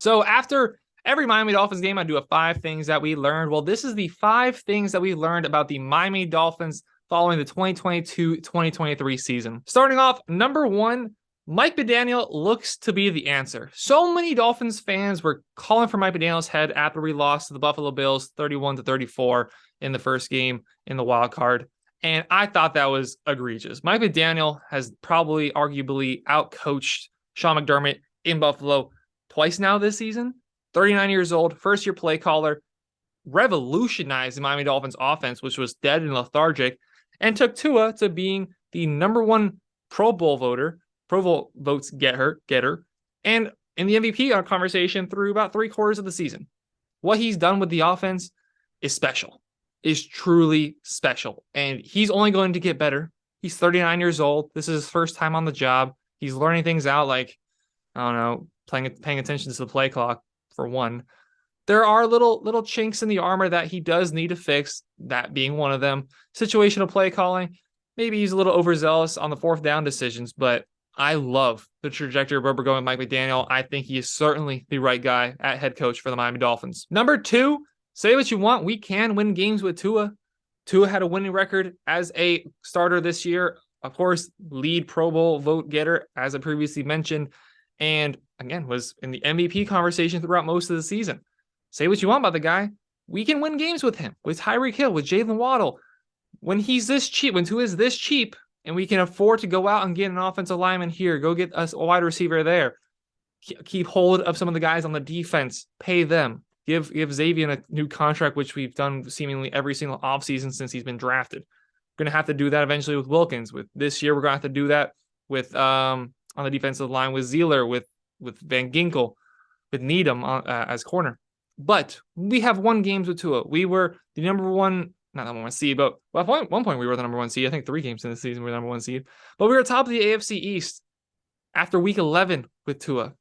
So after every Miami Dolphins game, I do a 5 things that we learned. Well, this is the 5 things that we learned about the Miami Dolphins following the 2022-2023 season. Starting off, number 1, Mike McDaniel looks to be the answer. So many Dolphins fans were calling for Mike McDaniel's head after we lost to the Buffalo Bills 31-34 in the first game in the wild card. And I thought that was egregious. Mike McDaniel has probably arguably outcoached Sean McDermott in Buffalo twice now this season. 39 years old, first-year play caller, revolutionized the Miami Dolphins offense, which was dead and lethargic, and took Tua to being the number 1 Pro Bowl votes getter, and in the MVP conversation through about 3/4 of the season. What he's done with the offense is special, is truly special, and he's only going to get better. He's 39 years old. This is his first time on the job. He's learning things out like, I don't know, paying attention to the play clock, for one. There are little chinks in the armor that he does need to fix, that being one of them. Situational play calling. Maybe he's a little overzealous on the 4th down decisions, but I love the trajectory of where we're going with Mike McDaniel. I think he is certainly the right guy at head coach for the Miami Dolphins. Number 2, say what you want. We can win games with Tua. Tua had a winning record as a starter this year. Of course, lead Pro Bowl vote getter, as I previously mentioned, and again, was in the MVP conversation throughout most of the season. Say what you want about the guy. We can win games with him, with Tyreek Hill, with Jalen Waddle. When he's this cheap, when Tua is this cheap, and we can afford to go out and get an offensive lineman here, go get us a wide receiver there, keep hold of some of the guys on the defense, pay them, give Xavier a new contract, which we've done seemingly every single offseason since he's been drafted. We're going to have to do that eventually with Wilkins. With this year, we're going to have to do that with on the defensive line with Zeeler, with Van Ginkel, with Needham as corner. But we have won games with Tua. We were the number 1, not number 1 seed, but at one point we were the number 1 seed. I think 3 games in the season we were the number 1 seed. But we were top of the AFC East after week 11 with Tua.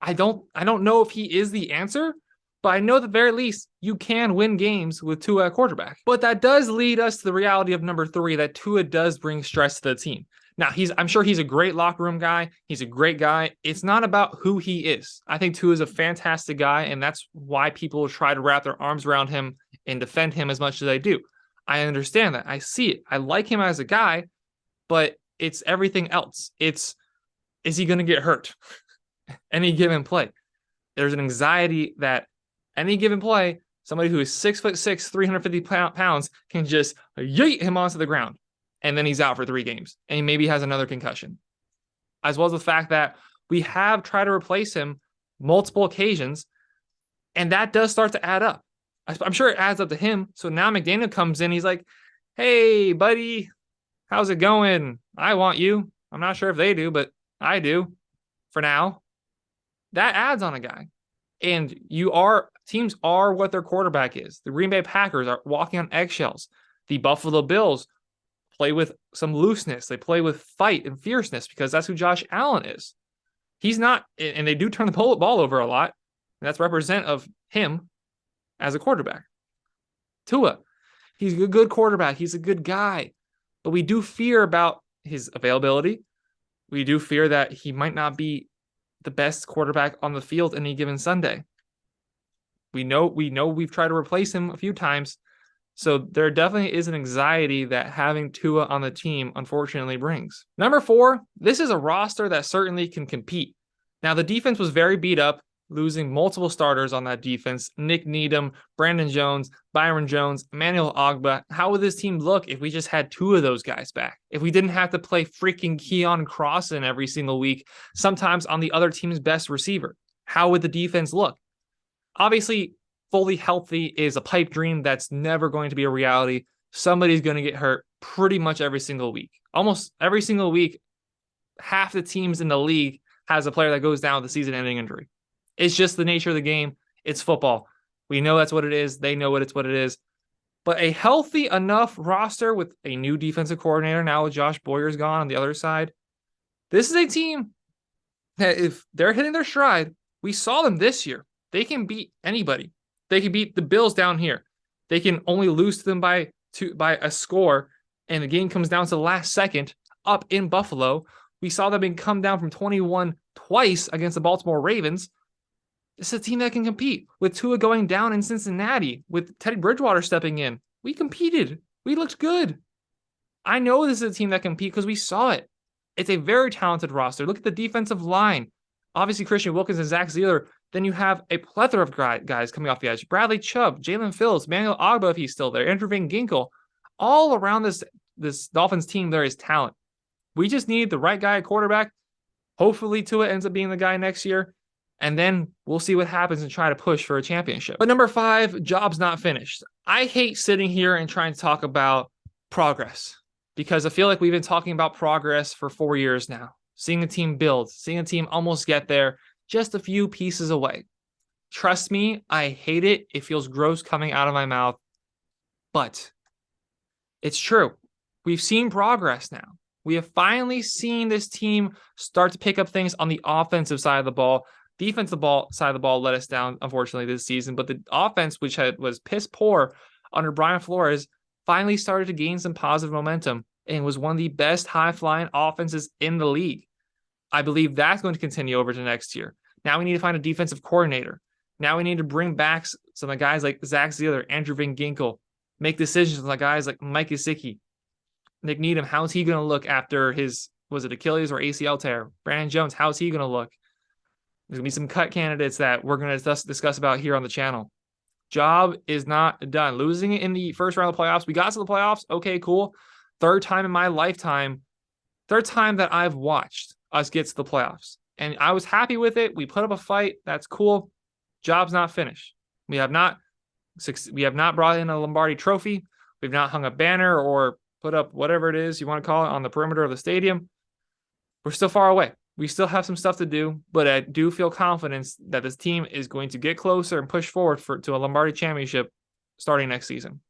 I don't know if he is the answer, but I know at the very least you can win games with Tua at quarterback. But that does lead us to the reality of number 3, that Tua does bring stress to the team. Now, I'm sure he's a great locker room guy. He's a great guy. It's not about who he is. I think Tua is a fantastic guy, and that's why people try to wrap their arms around him and defend him as much as they do. I understand that. I see it. I like him as a guy, but it's everything else. Is he going to get hurt? Any given play. There's an anxiety that any given play, somebody who is 6'6", 350 pounds can just yeet him onto the ground. And then he's out for 3 games. And he maybe has another concussion. As well as the fact that we have tried to replace him multiple occasions. And that does start to add up. I'm sure it adds up to him. So now McDaniel comes in. He's like, hey, buddy, how's it going? I want you. I'm not sure if they do, but I do for now. That adds on a guy. And teams are what their quarterback is. The Green Bay Packers are walking on eggshells. The Buffalo Bills play with some looseness. They play with fight and fierceness because that's who Josh Allen is. He's not, and they do turn the ball over a lot. And that's representative of him as a quarterback. Tua, he's a good quarterback. He's a good guy. But we do fear about his availability. We do fear that he might not be the best quarterback on the field any given Sunday. We know we've tried to replace him a few times. So there definitely is an anxiety that having Tua on the team unfortunately brings. Number 4, this is a roster that certainly can compete. Now, the defense was very beat up, losing multiple starters on that defense. Nick Needham, Brandon Jones, Byron Jones, Emmanuel Ogbah. How would this team look if we just had 2 of those guys back? If we didn't have to play freaking Keon Crossan every single week, sometimes on the other team's best receiver? How would the defense look? Obviously, fully healthy is a pipe dream that's never going to be a reality. Somebody's going to get hurt pretty much every single week. Almost every single week, half the teams in the league has a player that goes down with a season-ending injury. It's just the nature of the game. It's football. We know that's what it is. They know what it is. But a healthy enough roster with a new defensive coordinator now with Josh Boyer's gone on the other side, this is a team that if they're hitting their stride, we saw them this year. They can beat anybody. They can beat the Bills down here. They can only lose to them by a score, and the game comes down to the last second up in Buffalo. We saw them come down from 21 twice against the Baltimore Ravens. This is a team that can compete. With Tua going down in Cincinnati, with Teddy Bridgewater stepping in, we competed. We looked good. I know this is a team that can compete because we saw it. It's a very talented roster. Look at the defensive line. Obviously, Christian Wilkins and Zach Zealer. Then you have a plethora of guys coming off the edge. Bradley Chubb, Jalen Phillips, Manuel Ogba if he's still there, Andrew Van Ginkel. All around this Dolphins team, there is talent. We just need the right guy at quarterback. Hopefully, Tua ends up being the guy next year. And then we'll see what happens and try to push for a championship. But number 5, job's not finished. I hate sitting here and trying to talk about progress because I feel like we've been talking about progress for 4 years now. Seeing a team build, seeing a team almost get there, just a few pieces away. Trust me, I hate it. It feels gross coming out of my mouth. But it's true. We've seen progress now. We have finally seen this team start to pick up things on the offensive side of the ball. Defensive side of the ball let us down, unfortunately, this season. But the offense, which was piss poor under Brian Flores, finally started to gain some positive momentum and was one of the best high-flying offenses in the league. I believe that's going to continue over to next year. Now we need to find a defensive coordinator. Now we need to bring back some of the guys like Zach Zealer, Andrew Van Ginkel, make decisions on the guys like Mike Gesicki, Nick Needham. How's he going to look after his, was it Achilles or ACL tear? Brandon Jones, how's he going to look? There's going to be some cut candidates that we're going to discuss about here on the channel. Job is not done. Losing it in the first round of the playoffs. We got to the playoffs. Okay, cool. Third time in my lifetime. Third time that I've watched us get to the playoffs. And I was happy with it. We put up a fight. That's cool. Job's not finished. We have not brought in a Lombardi trophy. We've not hung a banner or put up whatever it is you want to call it on the perimeter of the stadium. We're still far away. We still have some stuff to do, but I do feel confidence that this team is going to get closer and push forward to a Lombardi championship starting next season.